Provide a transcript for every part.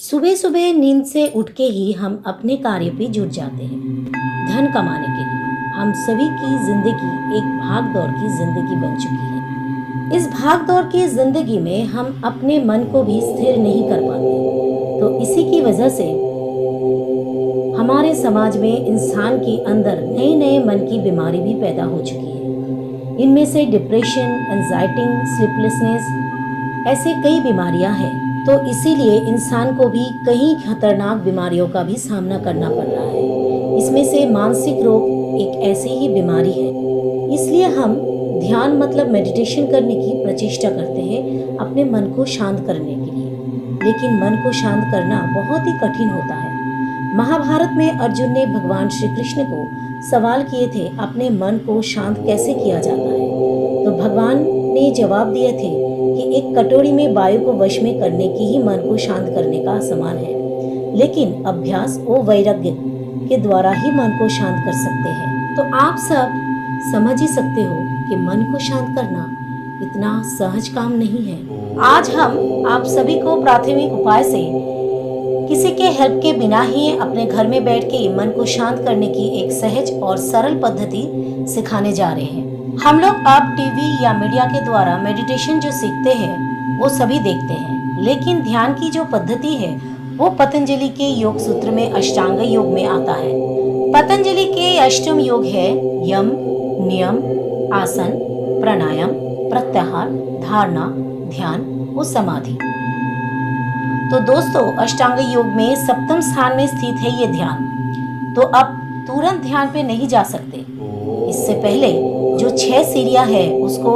सुबह सुबह नींद से उठ के ही हम अपने कार्य पे जुट जाते हैं धन कमाने के लिए। हम सभी की जिंदगी एक भाग दौड़ की जिंदगी बन चुकी है। इस भाग दौड़ की जिंदगी में हम अपने मन को भी स्थिर नहीं कर पाते, तो इसी की वजह से हमारे समाज में इंसान के अंदर नए नए मन की बीमारी भी पैदा हो चुकी है। इनमें से डिप्रेशन, एंजाइटी, स्लीपलेसनेस ऐसे कई बीमारियां हैं। तो इसीलिए इंसान को भी कई खतरनाक बीमारियों का भी सामना करना पड़ रहा है। इसमें से मानसिक रोग एक ऐसी ही बीमारी है। इसलिए हम ध्यान मतलब मेडिटेशन करने की प्रचेष्टा करते हैं अपने मन को शांत करने के लिए। लेकिन मन को शांत करना बहुत ही कठिन होता है। महाभारत में अर्जुन ने भगवान श्री कृष्ण को सवाल किए थे अपने मन को शांत कैसे किया जाता है। तो भगवान ने जवाब दिए थे कि एक कटोरी में वायु को वश में करने की ही मन को शांत करने का समान है, लेकिन अभ्यास और वैराग्य के द्वारा ही मन को शांत कर सकते हैं। तो आप सब समझ ही सकते हो कि मन को शांत करना इतना सहज काम नहीं है। आज हम आप सभी को प्राथमिक उपाय से किसी के हेल्प के बिना ही अपने घर में बैठ के मन को शांत करने की एक सहज और सरल पद्धति सिखाने जा रहे हैं। हम लोग अब टीवी या मीडिया के द्वारा मेडिटेशन जो सीखते हैं वो सभी देखते हैं, लेकिन ध्यान की जो पद्धति है वो पतंजलि के योग सूत्र में अष्टांग योग में आता है। पतंजलि के अष्टम योग है यम, नियम, आसन, प्राणायाम, प्रत्याहार, धारणा, ध्यान और समाधि। तो दोस्तों, अष्टांग योग में सप्तम स्थान में स्थित है ये ध्यान। तो अब तुरंत ध्यान पे नहीं जा सकते। इससे पहले जो 6 सीढ़ियां है उसको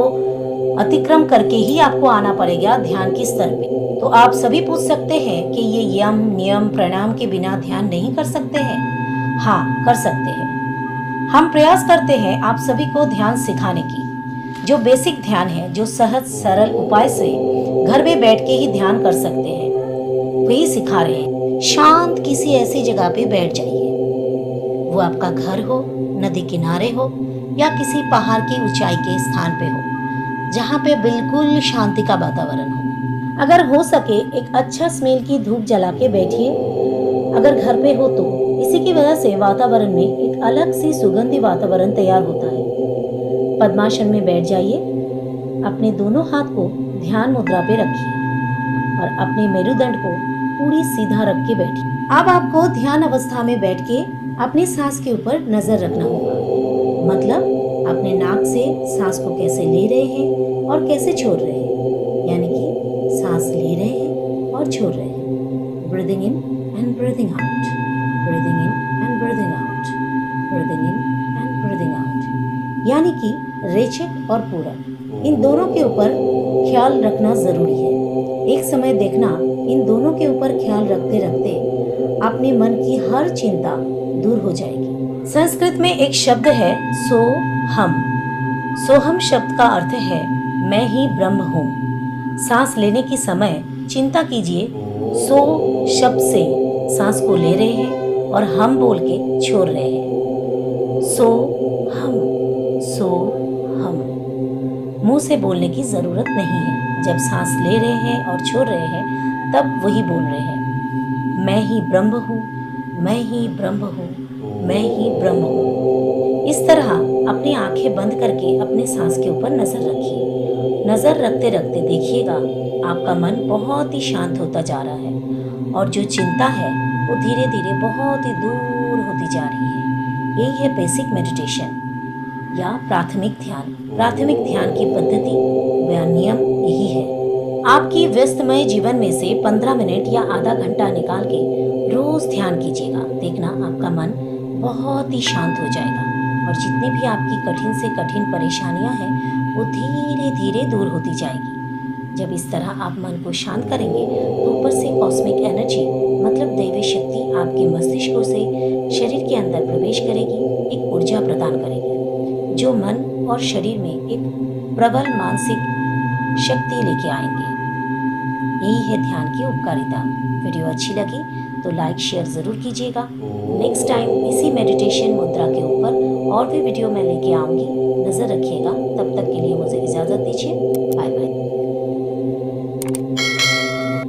अतिक्रम करके ही आपको आना पड़ेगा ध्यान के स्तर पे। तो आप सभी पूछ सकते हैं कि ये यम, नियम, प्राणायाम के बिना ध्यान नहीं कर सकते हैं? हाँ, कर सकते हैं। हम प्रयास करते हैं आप सभी को ध्यान सिखाने की। जो बेसिक ध्यान है, जो सहज सरल उपाय से घर में बैठ के ही ध्यान कर सकते हैं, वही सिखा रहे हैं। शांत किसी ऐसी जगह पे बैठ जाइए, वो आपका घर हो, नदी किनारे हो या किसी पहाड़ की ऊंचाई के स्थान पे हो, जहाँ पे बिल्कुल शांति का वातावरण हो। अगर हो सके एक अच्छा स्मेल की धूप जला के बैठिए, अगर घर पे हो तो। इसी की वजह से वातावरण में एक अलग सी सुगंधी वातावरण तैयार होता है। पद्मासन में बैठ जाइए, अपने दोनों हाथ को ध्यान मुद्रा पे रखिए और अपने मेरुदंड को पूरी सीधा रख के बैठिए। अब आपको ध्यान अवस्था में बैठ के अपनी सांस के ऊपर नजर रखना होगा। मतलब अपने नाक से सांस को कैसे ले रहे हैं और कैसे छोड़ रहे हैं, यानी कि सांस ले रहे हैं और छोड़ रहे हैं। Breathing in and breathing out, breathing in and breathing out, breathing in and breathing out, यानी कि रेचक और पूरक, इन दोनों के ऊपर ख्याल रखना जरूरी है। एक समय देखना, इन दोनों के ऊपर ख्याल रखते रखते अपने मन की हर चिंता दूर हो जाएगी। संस्कृत में एक शब्द है सोहम। सोहम शब्द का अर्थ है मैं ही ब्रह्म हूँ। सांस लेने की समय चिंता कीजिए, सो शब्द से सांस को ले रहे हैं और हम बोल के छोड़ रहे हैं। सो हम मुंह से बोलने की जरूरत नहीं है। जब सांस ले रहे हैं और छोड़ रहे हैं तब वही बोल रहे हैं, मैं ही ब्रह्म हूँ, मैं ही ब्रह्म हूँ, मैं ही ब्रह्म हूँ। इस तरह अपनी आंखें बंद करके अपने सांस के ऊपर नजर रखिए। नजर रखते रखते देखिएगा आपका मन बहुत ही शांत होता जा रहा है और जो चिंता है वो धीरे धीरे बहुत ही दूर होती जा रही है। यही है बेसिक मेडिटेशन या प्राथमिक ध्यान। प्राथमिक ध्यान की पद्धति व नियम यही है। आपकी व्यस्तमय जीवन में से 15 मिनट या आधा घंटा निकाल के रोज ध्यान कीजिएगा। देखना आपका मन बहुत ही शांत हो जाएगा और जितनी भी आपकी कठिन से कठिन परेशानियां हैं वो धीरे धीरे दूर होती जाएगी। जब इस तरह आप मन को शांत करेंगे तो ऊपर से कॉस्मिक एनर्जी मतलब दैवी शक्ति आपके मस्तिष्क से शरीर के अंदर प्रवेश करेगी, एक ऊर्जा प्रदान करेगी जो मन और शरीर में एक प्रबल मानसिक शक्ति लेके आएंगे। यही है ध्यान की उपकारिता। वीडियो अच्छी लगी तो लाइक शेयर ज़रूर कीजिएगा। नेक्स्ट टाइम इसी मेडिटेशन मुद्रा के ऊपर और भी वीडियो मैं लेके आऊँगी। नज़र रखिएगा। तब तक के लिए मुझे इजाज़त दीजिए।